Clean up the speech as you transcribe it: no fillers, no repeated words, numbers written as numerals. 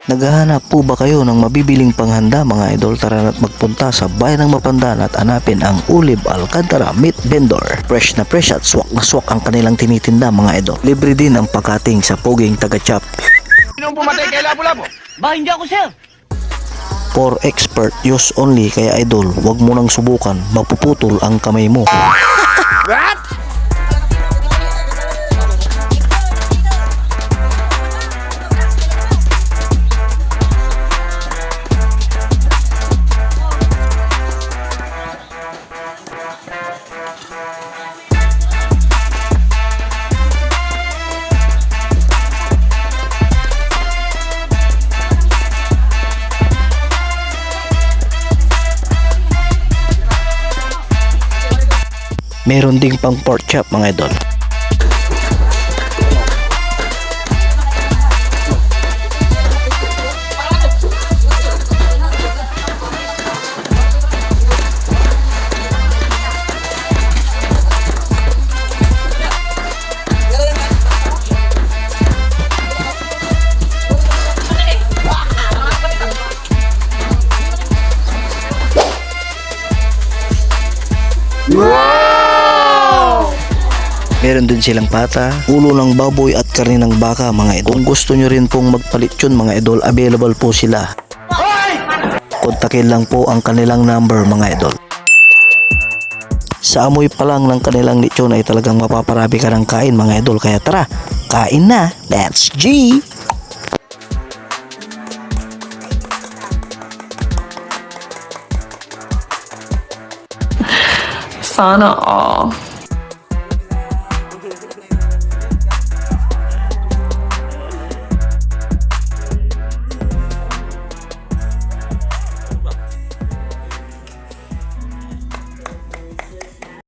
Naghahanap po ba kayo ng mabibiling panghanda mga idol? Tara na't magpunta sa bayan ng Mapandan at hanapin ang Ulib Alcantara Meat Vendor. Fresh na fresh at swak na swak ang kanilang tinitinda mga idol. Libre din ang pagkating sa poging taga-chop. Sinong pumatay kay Lapu-Lapu? Ba, hindi ako, sir. For expert use only, kaya idol, wag mo nang subukan, mapuputol ang kamay mo. What? Meron ding pang pork chop mga idol. Meron din silang pata, ulo ng baboy at karne ng baka mga idol. Kung gusto nyo rin pong magpalit yun mga idol, available po sila. Kontakin lang po ang kanilang number mga idol. Sa amoy pa lang ng kanilang lechon ay talagang mapaparami ka ng kain mga idol. Kaya tara, kain na! Let's G! Sana all.